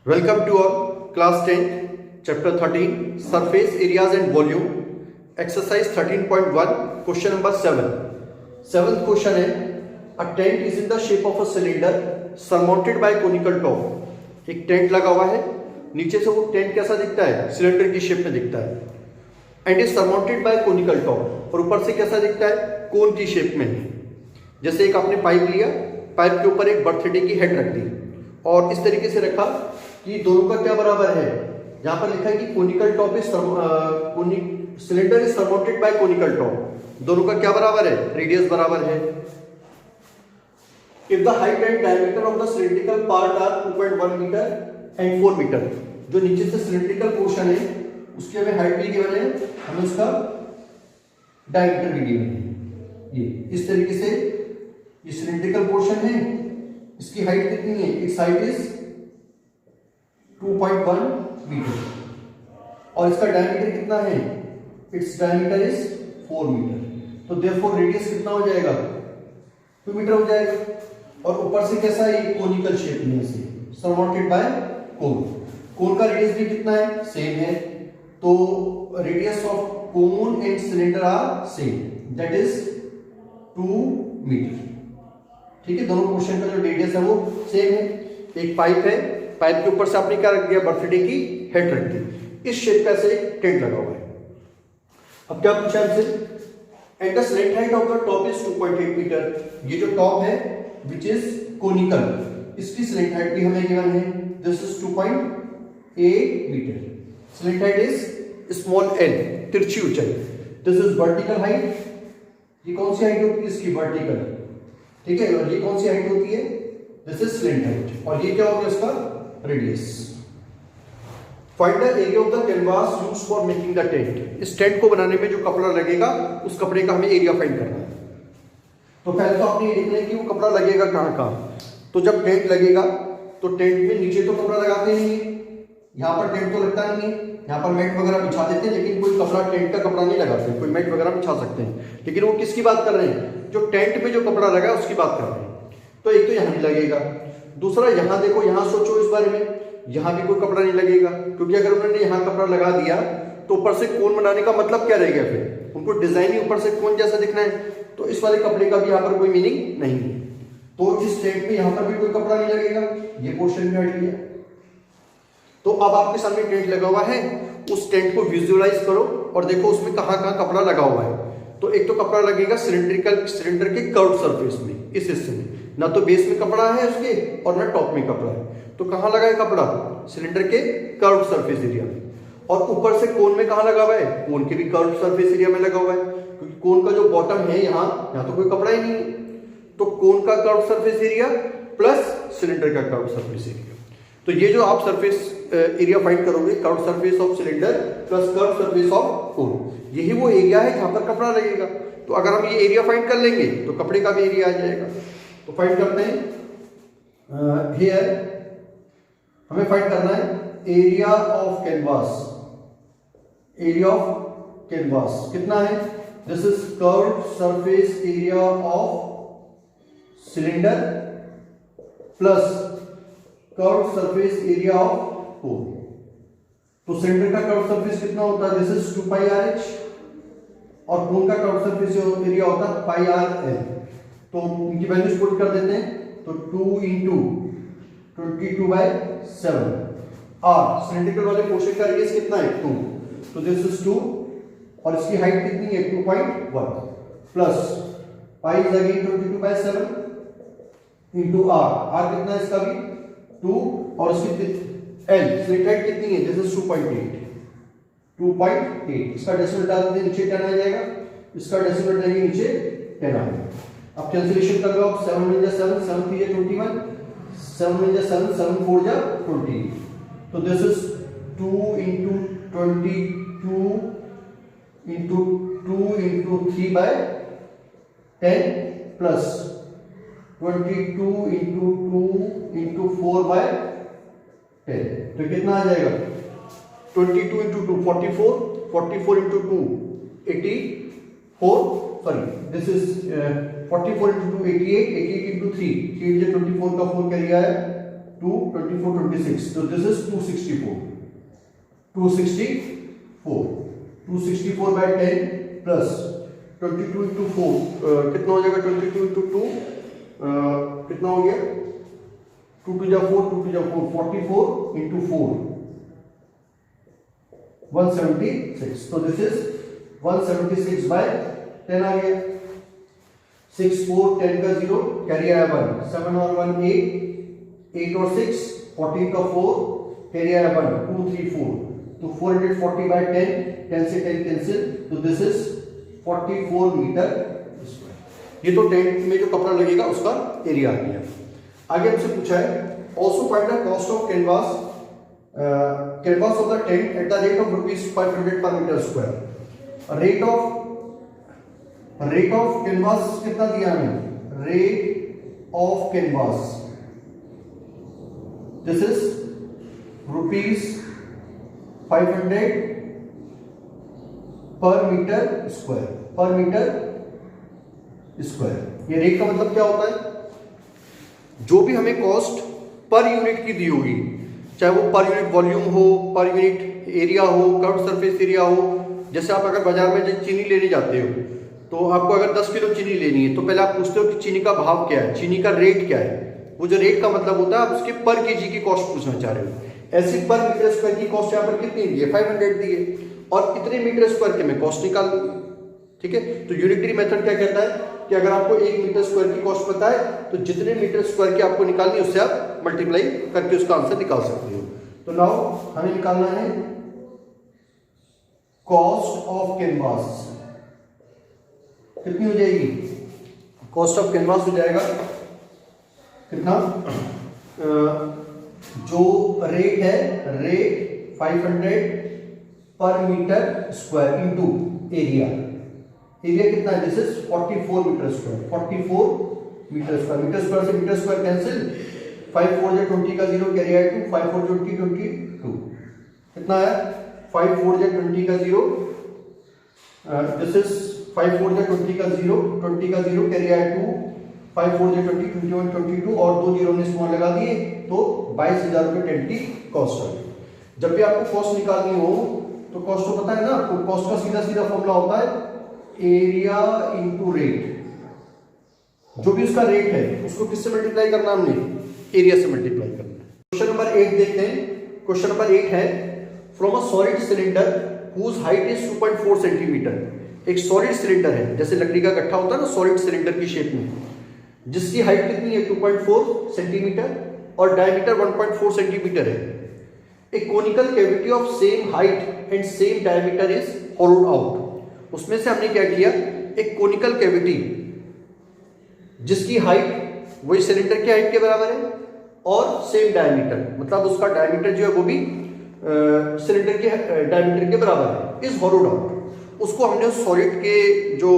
Welcome to all class 10 chapter 13 surface areas and volume exercise 13.1 question number 7. Seventh question है a tent is in the shape of a cylinder surmounted by conical top. एक tent लगा हुआ है, नीचे से वो tent कैसा दिखता है, सिलेंडर की शेप में दिखता है and is surmounted by conical top, और ऊपर से कैसा दिखता है, कोन की शेप में है। जैसे एक आपने पाइप लिया, पाइप के ऊपर एक बर्थडे की हेड रख दी और इस तरीके से रखा कि दोनों का क्या बराबर है, जहां पर लिखा है कि conical top is cylinder is surmounted by conical top, दोनों का क्या बराबर है, रेडियस बराबर है। If the height and diameter of the cylindrical part are 2.1 metre and 4 metre, जो नीचे से सिलिंड्रिकल पोर्शन है उसकी हमें हाइट भी गिवन है, हमें उसका डायमीटर भी गिवन है। ये इस तरीके से ये सिलिंड्रिकल पोर्शन है, इसकी हाइट कितनी है, इट्स हाइट इज 2.1 मीटर और इसका डायमीटर कितना है, इट्स डायमीटर इज 4 मीटर। तो देयरफॉर रेडियस कितना हो जाएगा, 2 मीटर हो जाएगा। और ऊपर से कैसा है, कोनिकल शेप में से सरमाउंटेड बाय कोन, कोन का रेडियस भी कितना है, सेम है। तो radius of cone and cylinder are same, that is 2 metre. ठीक है, दोनों पोर्शन का जो रेडियस है वो सेम है। एक पाइप है, पाइप के ऊपर से आपने क्या रख दिया, बर्थडे की हेड रख दी, इस शेप का से टेंट लगा हुआ है। अब क्या पूछा हमसे, and the slant height of the top is 2.8 metre. ये जो टॉप है विच इज कोनिकल, इसकी स्लैंट हाइट भी हमें गिवन है, this is 2.8 metre. Slant height is small l, तिरछी ऊंचाई। दिस इज वर्टिकल हाइट, ये कौन सी हाइट होती है इसकी, वर्टिकल। ठीक है, और ये कौन सी हाइट होती है, दिस इज स्लैंट हाइट, और ये क्या हो गया इसका radius. Find the area of the canvas used for making the tent. इस टेंट को बनाने में जो कपड़ा लगेगा उस कपड़े का हमें एरिया फाइंड करना है। तो पहले तो आपने ये देखना है कि वो कपड़ा लगेगा कहाँ कहाँ। तो जब टेंट लगेगा तो टेंट में नीचे तो कपड़ा लगाते नहीं है, यहाँ पर टेंट तो लगता नहीं है, यहाँ पर मैट वगैरह बिछा देते हैं, लेकिन कोई कपड़ा टेंट का कपड़ा नहीं लगाते, कोई मैट वगैरह बिछा सकते हैं, लेकिन वो किसकी बात कर रहे हैं, जो टेंट में जो कपड़ा लगा है उसकी बात कर रहे हैं। तो एक तो यहाँ नहीं लगेगा, दूसरा यहाँ देखो, यहाँ सोचो इस बारे में, यहाँ भी कोई कपड़ा नहीं लगेगा, क्योंकि अगर उन्होंने यहाँ कपड़ा लगा दिया तो ऊपर से कोन बनाने का मतलब क्या रह गया, फिर उनको डिजाइन ही ऊपर से कोन जैसा दिखना है, तो इस वाले कपड़े का भी यहाँ पर कोई मीनिंग नहीं है। तो इस टेंट में यहाँ पर भी कोई कपड़ा नहीं लगेगा, ये पोर्शन भी हट गया। तो अब आपके सामने टेंट लगा हुआ है, उस टेंट को विजुअलाइज करो और देखो उसमें कहाँ कहाँ कपड़ा लगा हुआ है। तो एक तो कपड़ा लगेगा सिलेंडर के कर्व सरफेस में, इस हिस्से में, ना तो बेस में कपड़ा है उसके और ना टॉप में कपड़ा है। तो कहाँ लगा है कपड़ा, सिलेंडर के कर्व सरफेस एरिया में। और ऊपर से कोन में कहाँ लगा हुआ है, कोन के भी कर्व सरफेस एरिया में लगा हुआ है, क्योंकि कोन का जो बॉटम है यहाँ तो कोई कपड़ा ही नहीं है। तो कोन का curve surface area plus cylinder का कर्व सरफेस एरिया। तो ये जो आप सरफेस एरिया फाइंड करोगे, curve surface of cylinder plus curve surface of cone, यही वो एरिया है जहां पर कपड़ा लगेगा। तो अगर हम ये एरिया फाइंड कर लेंगे तो कपड़े का भी एरिया आ जाएगा। तो फाइंड करते हैं, हियर हमें फाइंड करना है area of canvas. Area of canvas कितना है, this is curve surface area of cylinder plus curve surface area of cone. तो सिलेंडर का कर्व सरफेस कितना होता है, this is 2 pi R H, और कोन का कर्व सरफेस एरिया होता है पाई आर एल। तो इनकी वैल्यूज पुट कर देते हैं, तो 2 इंटू 22/7 आर, सिलेंड्रिकल वाले पोर्शन का रेडियस कितना है, 2, तो दिस इज 2, और इसकी हाइट कितनी है, 2.1 plus pi is again 22/7 into r, r कितना है इसका भी 2, और इसकी एल स्लिट हाइट कितनी है, दिस इज 2.8, इसका डेसिमल डाल देते नीचे 10 आ जाएगा, इसका डेसिमल डालिए नीचे 10 आ जाएगा। अब कैंसिलेशन कर लो, 7 में 7, 7 3 21, 7 में 7, 7 4 20, तो this is 2 into 22 into 2 into 3/10 plus 22 into 2 into 4/10, तो कितना आ जाएगा, 22 into 2 44, 44 into 2 84, sorry this is 44 into 2 88, 88 into 3 24 का 4 क्या लिया है 2 24 26, so this is 264 by 10 plus 22 into 4 कितना हो जाएगा 22 into 2 कितना हो गया 2 to the 4 44 into 4 176, so this is 176 by 10 आ गया 6 4 10 का 0 कैरी आया 1 7 और 1 8 और 6 14 का 4 कैरी आया 1 2 3 4, तो 440 by 10 10 से 10 कैंसिल, तो दिस इज 44 मीटर स्क्वायर। ये तो टेंट में जो कपड़ा लगेगा उसका एरिया आ गया। आगे हमसे पूछा है also find the cost of canvas of the tent at the rate of ₹500 per meter square। Rate of canvas कितना दिया हमें, rate of canvas this is ₹500 पर मीटर स्क्वायर। ये रेट का मतलब क्या होता है, जो भी हमें कॉस्ट पर यूनिट की दी होगी, चाहे वो पर यूनिट वॉल्यूम हो, पर यूनिट एरिया हो, कर्व्ड सरफेस एरिया हो। जैसे आप अगर बाजार में चीनी लेने जाते हो तो आपको अगर 10 किलो चीनी लेनी है तो पहले आप पूछते हो कि चीनी का भाव क्या है, चीनी का रेट क्या है। वो जो रेट का मतलब होता है आप उसके पर केजी की कॉस्ट पूछना चाह रहे हो। ऐसी पर मीटर स्क्वायर की कॉस्ट यहाँ पर कितनी दी है, 500 दी है, और कितने मीटर स्क्वायर के मैं कॉस्ट निकाल दी। ठीक है, तो यूनिटरी मेथड क्या कहता है कि अगर आपको 1 मीटर स्क्वायर की कॉस्ट पता है तो जितने मीटर स्क्वायर की आपको निकालनी है उससे आप मल्टीप्लाई करके उसका आंसर निकाल सकते हो। तो नाउ हमें निकालना है कॉस्ट ऑफ कैनवास, कितनी हो जाएगी, कॉस्ट ऑफ कैनवास हो जाएगा कितना, जो रेट है रेट 500 पर मीटर स्क्वायर इंटू एरिया कितना है, this is 44 metre square. 44 metre square, metre square से मीटर स्क्वायर कैंसिल, 5 4 जा 20 का 0 कैरी आया 2, 5 4 20 22 कितना है, 5 4 जा 20 का 0 दिस इज 5 4 जा 20 का 0 कैरी आया 2, 5 4 जा 20 21 22 और 2 जीरो ने स्मॉल लगा दिए तो 22,000 रुपये टेंट की कॉस्ट आ गई। जब भी आपको कॉस्ट निकालनी हो तो कॉस्ट तो पता है ना आपको, कॉस्ट का सीधा फॉर्मूला होता है एरिया इंटू रेट। जो भी उसका रेट है उसको किससे मल्टीप्लाई करना, हमने एरिया से मल्टीप्लाई करना। क्वेश्चन नंबर 8 देखते हैं। क्वेश्चन नंबर 8 है from a solid cylinder whose height is 2.4 centimetre. एक सॉलिड सिलेंडर है, जैसे लकड़ी का गट्ठा होता है ना सॉलिड सिलेंडर की शेप में, जिसकी हाइट कितनी है 2.4 सेंटीमीटर और डायमीटर 1.4 सेंटीमीटर है। A conical cavity of same height and same diameter is hollowed out. उसमें से हमने क्या किया, एक कोनिकल कैविटी जिसकी हाइट वही सिलेंडर की हाइट के बराबर है और सेम डायमीटर, मतलब उसका डायमीटर जो है वो भी सिलेंडर के डायमीटर के बराबर है, इज होलोड आउट। उसको हमने उस सॉलिड के जो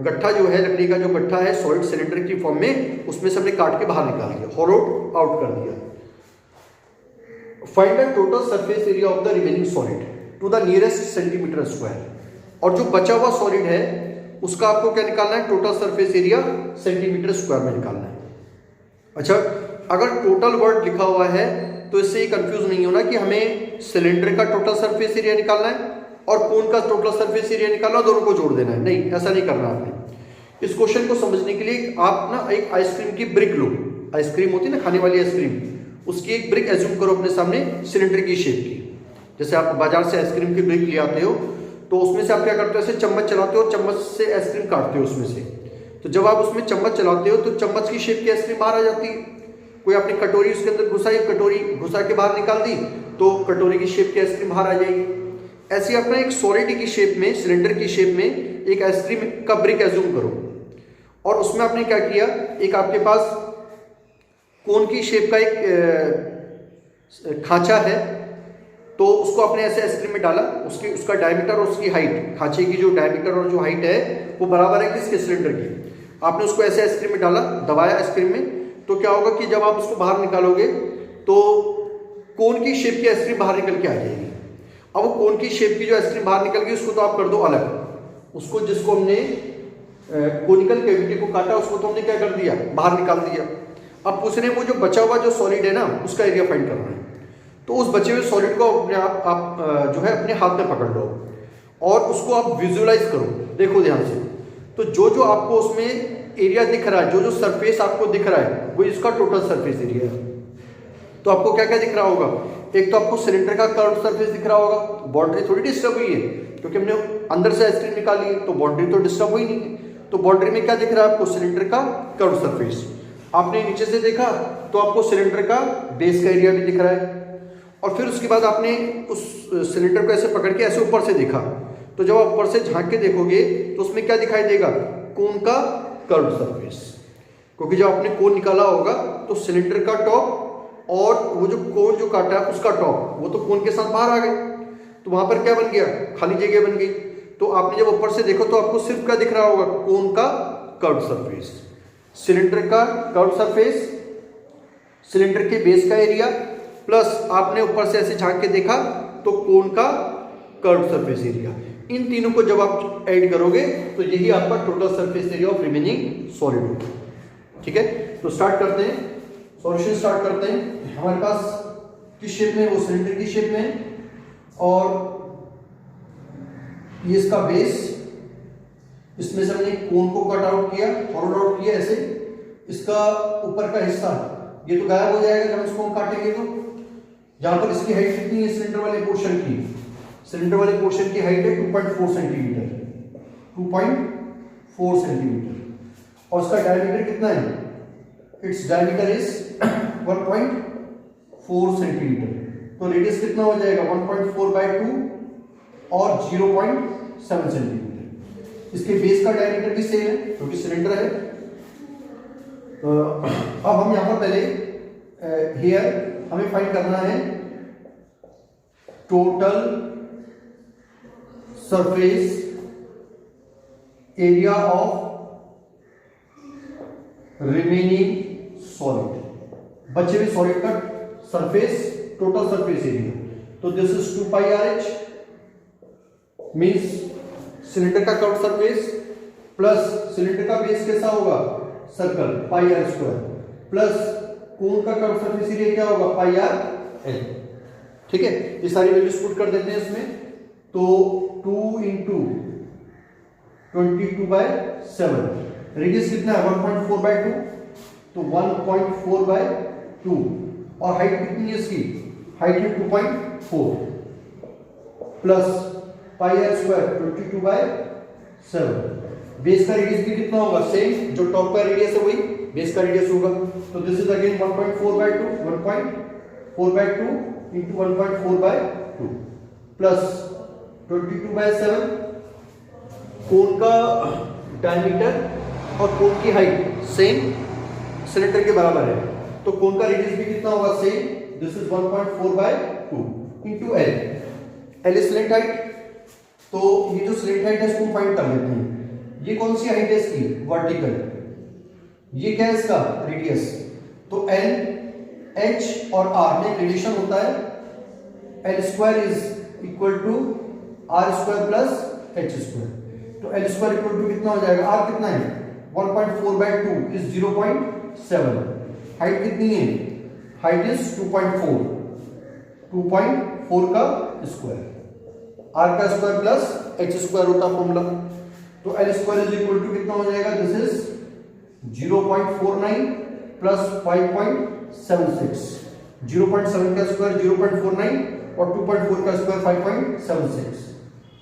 गट्ठा जो है, लकड़ी का जो गट्ठा है सॉलिड सिलेंडर की फॉर्म में, उसमें से हमने काट के बाहर निकाल दिया, होलोड आउट कर दिया। Find the total surface area of the remaining solid to the nearest centimetre square. और जो बचा हुआ सॉलिड है उसका आपको क्या निकालना है, total surface area centimetre square में निकालना है। अच्छा, अगर टोटल वर्ड लिखा हुआ है तो इससे ये कंफ्यूज नहीं होना कि हमें सिलेंडर का टोटल सरफेस एरिया निकालना है और कोन का टोटल सरफेस एरिया निकालना, दोनों को जोड़ देना है। नहीं, ऐसा नहीं करना आपने। इस क्वेश्चन को समझने के लिए आप ना एक आइसक्रीम की ब्रिक लो, आइसक्रीम होती है ना खाने वाली आइसक्रीम, उसकी एक ब्रिक एज्यूम करो अपने सामने सिलेंडर की शेप की। जैसे आप बाजार से आइसक्रीम की ब्रिक ले आते हो तो उसमें से आप क्या करते हो, ऐसे चम्मच चलाते हो और चम्मच से आइसक्रीम काटते हो उसमें से। तो जब आप उसमें चम्मच चलाते हो तो चम्मच की शेप की आइसक्रीम बाहर आ जाती है। कोई आपने कटोरी उसके अंदर घुसाई, कटोरी घुसा के बाहर निकाल दी तो कटोरी की शेप की आइसक्रीम बाहर आ जाएगी। ऐसे अपना एक सॉलिड की शेप में, सिलेंडर की शेप में एक आइसक्रीम का ब्रिक एज्यूम करो और उसमें आपने क्या किया, एक आपके पास कोन की शेप का एक खांचा है, तो उसको आपने ऐसे आइसक्रीम में डाला, उसका डायमीटर और उसकी हाइट, खांचे की जो डायमीटर और जो हाइट है वो बराबर है किसके, सिलेंडर की। आपने उसको ऐसे आइसक्रीम में डाला, दबाया आइसक्रीम में, तो क्या होगा कि जब आप उसको बाहर निकालोगे तो कोन की शेप की आइसक्रीम बाहर निकल के आ जाएगी। अब वो कोन की शेप की जो आइसक्रीम बाहर निकल गई उसको तो आप कर दो अलग, उसको जिसको हमने कोनिकल कैविटी को काटा उसको तो हमने क्या कर दिया, बाहर निकाल दिया। अब पूछ रहे हैं वो जो बचा हुआ जो सॉलिड है ना उसका एरिया फाइंड करना है। तो उस बचे हुए सॉलिड को अपने आप जो है अपने हाथ में पकड़ लो और उसको आप विजुअलाइज करो। देखो ध्यान से, तो जो जो आपको उसमें एरिया दिख रहा है, जो जो सरफेस आपको दिख रहा है वो इसका टोटल सरफेस एरिया है। तो आपको क्या क्या दिख रहा होगा, एक तो आपको सिलेंडर का कर्व सरफेस दिख रहा होगा, बाउंड्री थोड़ी डिस्टर्ब हुई है क्योंकि हमने अंदर से आइसक्रीम निकाली है, तो बाउंड्री तो डिस्टर्ब हुई नहीं है। तो बाउंड्री में क्या दिख रहा है आपको, सिलेंडर का कर्व सरफेस। आपने नीचे से देखा तो आपको सिलेंडर का बेस का एरिया भी दिख रहा है, और फिर उसके बाद आपने उस सिलेंडर को ऐसे पकड़ के ऐसे ऊपर से देखा, तो जब आप ऊपर से झांक के देखोगे तो उसमें क्या दिखाई देगा, कोन का कर्व सरफेस। क्योंकि जब आपने कोन निकाला होगा तो सिलेंडर का टॉप और वो जो कोन जो काटा है उसका टॉप वो तो कोन के साथ बाहर आ गए, तो वहां पर क्या बन गया, खाली जगह बन गई। तो आपने जब ऊपर से देखो तो आपको सिर्फ क्या दिख रहा होगा, कोन का कर्व सरफेस, सिलेंडर का कर्व सरफेस, सिलेंडर के बेस का एरिया, प्लस आपने ऊपर से ऐसे झांक के देखा तो कोन का कर्व सरफेस एरिया। इन तीनों को जब आप ऐड करोगे तो यही आपका total surface area of remaining solid होगा। ठीक है, तो स्टार्ट करते हैं, सॉल्यूशन स्टार्ट करते हैं। हमारे पास किस शेप में, वो सिलेंडर की शेप में, और ये इसका बेस, इसमें से हमने कोन को कट आउट किया, फॉरवर्ड आउट किया ऐसे। इसका ऊपर का हिस्सा ये तो गायब हो जाएगा जब इसको हम काटेंगे। तो जहां पर इसकी हाइट कितनी है सिलेंडर वाले पोर्शन की, सिलेंडर वाले पोर्शन की हाइट है 2.4 सेंटीमीटर, 2.4 सेंटीमीटर, और इसका डायमीटर कितना है, इट्स डायमीटर इज 1.4 सेंटीमीटर। तो रेडियस कितना हो जाएगा, 1.4/2 और 0.7 सेंटीमीटर। इसके बेस का डायमीटर भी सेम है क्योंकि सिलेंडर है। अब हम यहां पर पहले हियर हमें फाइंड करना है total surface area of remaining solid, बचे हुए सॉलिड का सरफेस, टोटल सरफेस एरिया। तो this is 2 pi R H, means cylinder का कर्व सरफेस प्लस सिलेंडर का बेस कैसा होगा, circle, pi are square, plus cone का कर्व सरफेस एरिया क्या होगा, पाई आर एल। ठीक है, ये सारी वैल्यूज पुट कर देते हैं इसमें। तो 2 इंटू 22/7, रेडियस कितना है 1.4/2, तो 1.4/2, और हाइट कितनी है इसकी, हाइट है 2.4 plus pi are square 22/7। Base का रेडियस भी कितना होगा, सेम, जो टॉप का रेडियस है वही बेस का रेडियस होगा। तो this is again 1.4/2, 1.4/2 into 1.4/2 plus 22/7, कोन का डायमीटर और कोन की हाइट सेम सिलेंडर के बराबर है, तो कोन का रेडियस भी कितना होगा, same, this is 1.4/2 into L. L is slant height, तो ये जो स्लेंट हाइट है इसको फाइंड कर लेते हैं। ये कौन सी हाइट है इसकी, वर्टिकल, ये क्या है इसका रेडियस। तो एल, एच और आर में रिलेशन होता है, l square is equal to r square plus h square. तो एल स्क्वायर इक्वल टू कितना हो जाएगा, आर कितना है 1.4/2 इज 0.7, हाइट कितनी है, हाइट इज 2.4, 2.4 का स्क्वायर, आर का स्क्वायर प्लस एच स्क्वायर होता फॉर्मूला। तो l square is equal to कितना हो जाएगा, दिस इज 0.49 प्लस 5.76, 0.7 का स्क्वायर 0.49 और 2.4 का स्क्वायर 5.76।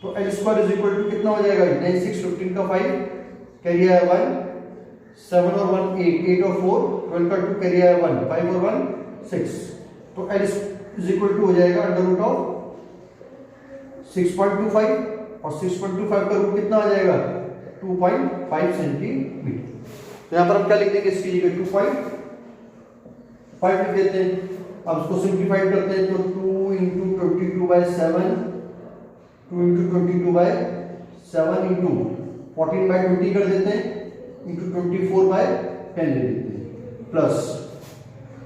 तो l square is equal to कितना हो जाएगा, 9 6 15 का 5 कैरी आया 1, 7 और 1 8, 8 और 4 12 का 2 कैरी आया 1, 5 और 1 6। तो एल इज इक्वल टू हो जाएगा अंडर रूट ऑफ 6.25 और 6.25 का रूट कितना आ जाएगा 2.5 सेंटीमीटर। तो यहां पर हम क्या लिख देंगे, इसकी जगह 2.5 लिख देते हैं। अब इसको सिंप्लीफाइड करते हैं, तो 2 इंटू 22/7, 2 इंटू 22/7 इंटू 14/20 कर देते हैं, इंटू 24/10 ले लेते हैं, plus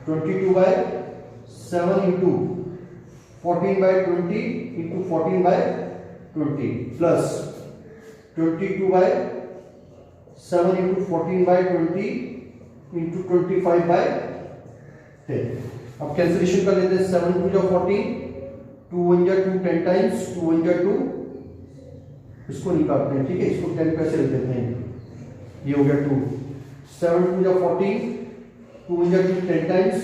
22/7 into 14/20 into 14/20 plus 22/7 into 14/20 into 25/10 10। अब कैंसिलेशन कर लेते हैं, 7 2 जा 14, 2 1 जा 2 10 टाइम्स, 2 1 जा 2, इसको नहीं काटते हैं, ठीक है, इसको 10 पैसे रख देते हैं, ये हो गया 2। 7 2 जा 14, 2 1 जा 2 10 टाइम्स,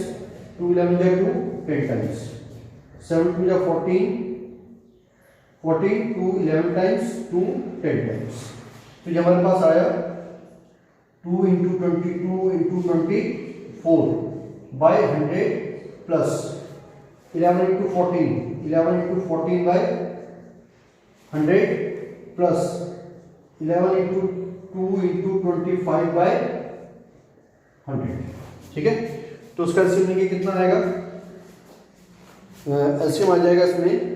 2 11 जा 2 10 टाइम्स, 7 2 जा 14, 14 2 11 टाइम्स, 2 10 टाइम्स। तो ये हमारे पास आया 2 × 22 × 24 by 100 plus 11 × 14, 11 × 14 by 100 plus 11 × 2 × 25 by 100, ठीक है। तो उसका एलसीएम लेंगे, कितना आएगा, एलसीएम आ जाएगा इसमें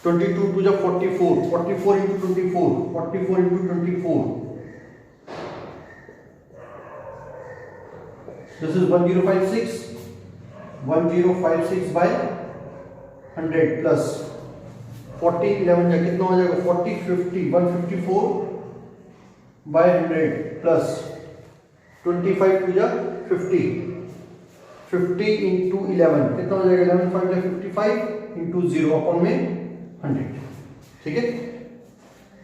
22 2 जा 44, 44 × 24, 44 × 24, this is 1056, 1056 by 100 प्लस 40 11 जा कितना हो जाएगा, 40 50, 154 by 100 प्लस 25 2 जा 50, 50 × 11 कितना हो जाएगा, 11 5 जा 55 × 0 अपॉन में 100, ठीक है।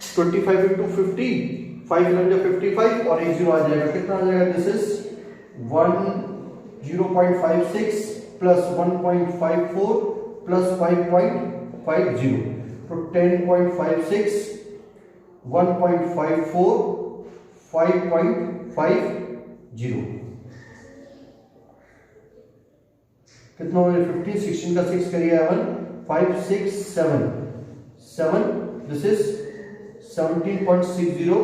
25 × 50, 5 11 जा 55 और 1 0 आ जाएगा, कितना आ जाएगा, दिस इज 0.56 प्लस 1.54 प्लस 5.50, तो 10.56 1.54 5.50 कितना हो गया, 15 16 का 6 करिए 1 5 6 7 7, this is 17.60,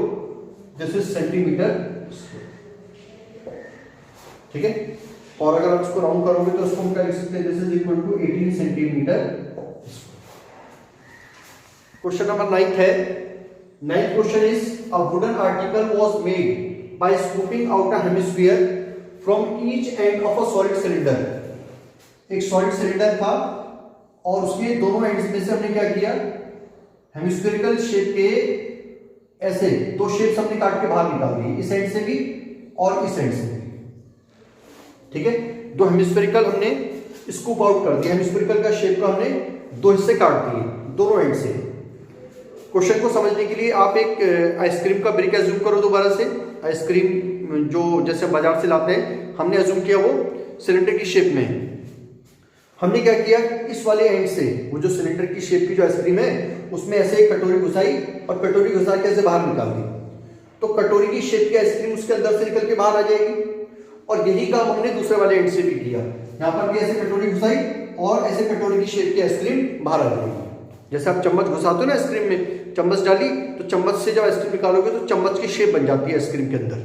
this is centimetre, ठीक है। और अगर आप इसको राउंड करोगे तो इसको हम क्या लिख सकते हैं, this is equal to 18 centimetre. Question number 9 है, 9th question is a wooden article was made by scooping out a hemisphere from each end of a solid cylinder. एक सॉलिड सिलेंडर था और उसके दोनों एंड्स में से हमने क्या किया, हेमिस्फेरिकल शेप के ऐसे दो शेप्स हमने काट के बाहर निकाल दिए, इस एंड से भी और इस एंड से भी, ठीक है। दो हेमिस्फेरिकल हमने स्कूप आउट कर दिया, हेमिस्फेरिकल का शेप का हमने दो हिस्से काट दिए दोनों एंड से। क्वेश्चन को समझने के लिए आप एक आइसक्रीम का ब्रिक एज्यूम करो दोबारा से। आइसक्रीम जो जैसे बाजार से लाते हैं, हमने एज्यूम किया वो सिलेंडर की शेप में है। हमने क्या किया, इस वाले एंड से वो जो सिलेंडर की शेप की जो आइसक्रीम है उसमें ऐसे एक कटोरी घुसाई और कटोरी घुसा के ऐसे बाहर निकाल दी, तो कटोरी की शेप की आइसक्रीम उसके अंदर से निकल के बाहर आ जाएगी। और यही काम हमने दूसरे वाले एंड से भी किया, यहाँ पर भी ऐसे कटोरी घुसाई और ऐसे कटोरी की शेप की आइसक्रीम बाहर आ जाएगी। जैसे आप चम्मच घुसाते हो ना आइसक्रीम में, चम्मच डाली तो चम्मच से जब आइसक्रीम निकालोगे तो चम्मच की शेप बन जाती है आइसक्रीम के अंदर,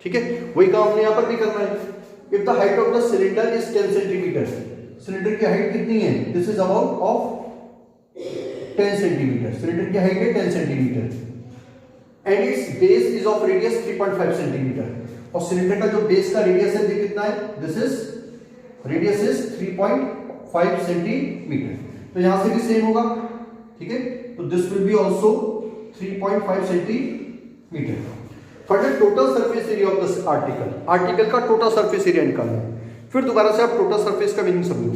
ठीक है। वही काम हमने यहाँ पर भी करना है। If the height of the cylinder is 10 centimetre, cylinder की हाइट कितनी है, this is about of 10 centimetre, cylinder की हाइट है 10 centimetre and it's base is of radius 3.5 centimetre, और सिलेंडर का जो बेस का रेडियस है कितना है, this is radius is 3.5 centimetre. तो यहां से भी सेम होगा, ठीक है। तो this will be also 3.5 centimetre. Further total surface area of the article, article का टोटल सरफेस एरिया निकालना है। फिर दोबारा से आप टोटल सरफेस का मीनिंग समझो।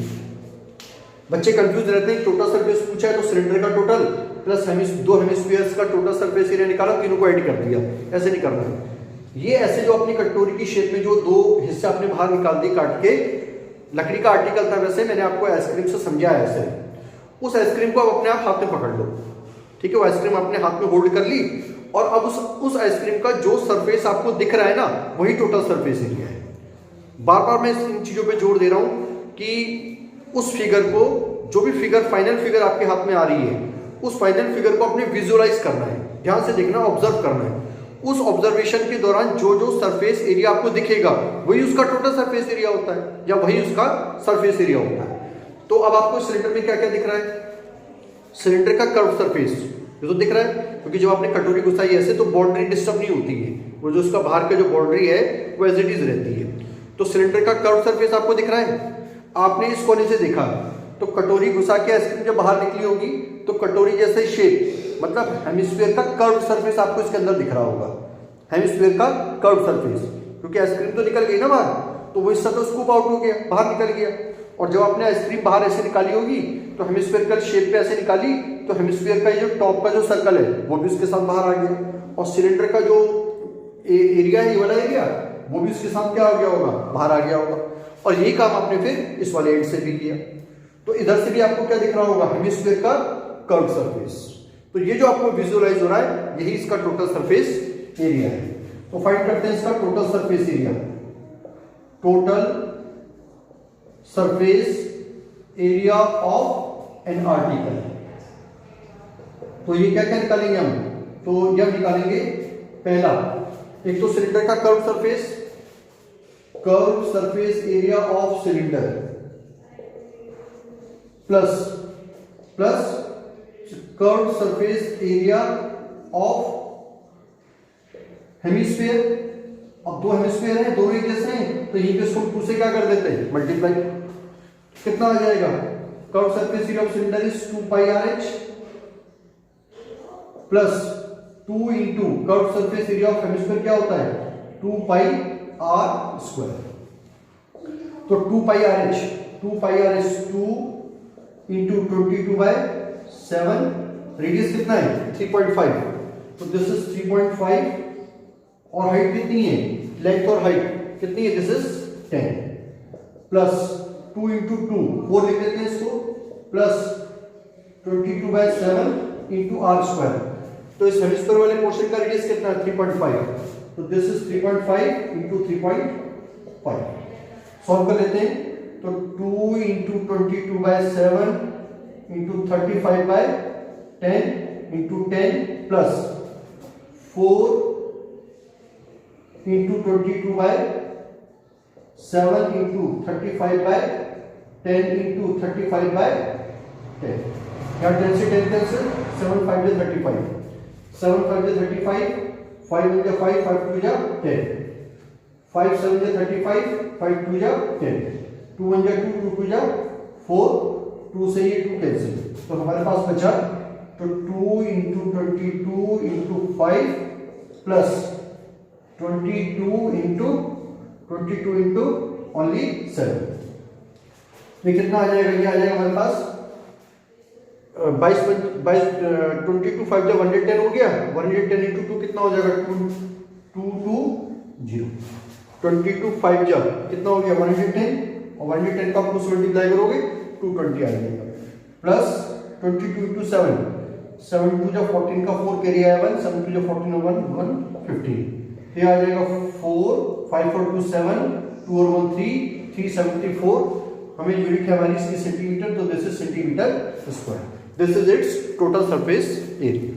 बच्चे कंफ्यूज रहते हैं, टोटल सरफेस पूछा है तो सिलेंडर का टोटल प्लस दो हेमिस्फीयर्स का टोटल सरफेस एरिया निकाला, तीनों को ऐड कर दिया, ऐसे नहीं करना है। ये ऐसे जो अपनी कटोरी की शेप में जो दो हिस्से आपने बाहर निकाल दिए काट के, लकड़ी का आर्टिकल था वैसे, मैंने आपको आइसक्रीम से समझाया ऐसे, उस आइसक्रीम को आप अपने आप हाथ में पकड़ लो, ठीक है। वो आइसक्रीम अपने हाथ में होल्ड कर ली और अब उस आइसक्रीम का जो सरफेस आपको दिख रहा है ना, वही टोटल सरफेस एरिया है। बार बार मैं इन चीजों पे जोर दे रहा हूं कि उस फिगर को, जो भी फिगर फाइनल फिगर आपके हाथ में आ रही है, उस फाइनल फिगर को आपने विजुअलाइज करना है, ध्यान से देखना, ऑब्जर्व करना है। उस ऑब्जर्वेशन के दौरान जो जो सरफेस एरिया आपको दिखेगा वही उसका टोटल सरफेस एरिया होता है, या वही उसका सरफेस एरिया होता है। तो अब आपको सिलेंडर में क्या क्या दिख रहा है, सिलेंडर का कर्व सरफेस ये तो दिख रहा है, क्योंकि जब आपने कटोरी घुसाई ऐसे तो बाउंड्री डिस्टर्ब नहीं होती है, वो जो उसका बाहर का जो बाउंड्री है वो एज इट इज रहती है। तो सिलेंडर का कर्व सरफेस आपको दिख रहा है। आपने इस कोने से देखा तो कटोरी घुसा के आइसक्रीम जब बाहर निकली होगी तो कटोरी जैसे शेप, मतलब हेमिस्फीयर का कर्व सरफेस आपको इसके अंदर दिख रहा होगा। हेमिस्फीयर का कर्व सरफेस, क्योंकि आइसक्रीम तो निकल गई ना बाहर, तो वो हिस्सा तो स्कूप आउट हो गया, बाहर निकल गया। और जब आपने आइसक्रीम बाहर ऐसे निकाली होगी तो हेमिस्फीयरिकल शेप पे ऐसे निकाली, तो हेमिस्फीयर का जो टॉप का जो सर्कल है वो भी उसके साथ बाहर आ गया, और सिलेंडर का जो एरिया है, ये वाला एरिया, वो भी उसके साथ क्या हो गया होगा, बाहर आ गया होगा। और यही काम आपने फिर इस वाले एंड से भी किया। तो इधर से भी आपको क्या दिख रहा होगा, हेमिस्फीयर का कर्व सरफेस। तो ये जो आपको विजुअलाइज हो रहा है, यही इसका टोटल सरफेस एरिया है। तो फाइंड करते हैं इसका total surface area. Total surface area of an article. तो ये क्या क्या निकालेंगे हम, तो यह निकालेंगे पहला, एक तो सिलेंडर का curve surface area of cylinder plus curve surface area of hemisphere. अब दो हेमिस्फीयर हैं, दोनों एक जैसे हैं, तो यहीं पे इसको 2 से क्या कर देते हैं, मल्टीप्लाई। कितना आ जाएगा, curve surface area of cylinder is 2 pi RH plus 2 into curve surface area of hemisphere क्या होता है, 2 पाई R स्क्वायर। तो 2 पाई RH 2 इंटू 22/7, रेडियस कितना है 3.5, तो दिस इज 3.5, और हाइट कितनी है, लेंथ और हाइट कितनी है, दिस इज 10, प्लस 2 इंटू 2 4 लिख देते हैं इसको, प्लस 22/7 इंटू R स्क्वायर। तो इस हेमिस्फीयर वाले पोर्शन का रेडियस कितना है 3.5, तो दिस इज 3.5 इंटू 3.5। सॉल्व कर लेते हैं, तो 2 into 22/7 into 35/10 into 10 plus 4 into 22/7 into 35/10 into 35/10। यहाँ 10 से 10 कैंसिल, 7 5 जा 35, 7 5 जा 35, 5 1 जा 5, 5 2 जा 10, 5 7 जा 35, 5 2 जा 10, 2 1 जा 2, 2 2 जा 4, 2 से ये 2 कैंसिल, तो हमारे पास बचा, तो 2 into 22 into 5 plus 22 into only 7, ये कितना आ जाएगा, ये आ जाएगा हमारे पास 22 22 5 जब 110 हो गया, 110 इंटू 2 कितना हो जाएगा 220, 22 5 जब कितना हो गया 110, और 110 का आप उससे मल्टीप्लाई करोगे 220 आ जाएगा, प्लस 22 इंटू 7, 7 2 जब 14 का 4 कैरी आया 1, 7 2 जब 14 1 115, ये आ जाएगा 4 5 4 2 7, 2 और 1 3, 374, हमें यूनिट है हमारी इसकी सेंटीमीटर, तो this is centimetre square. This is it's total surface area.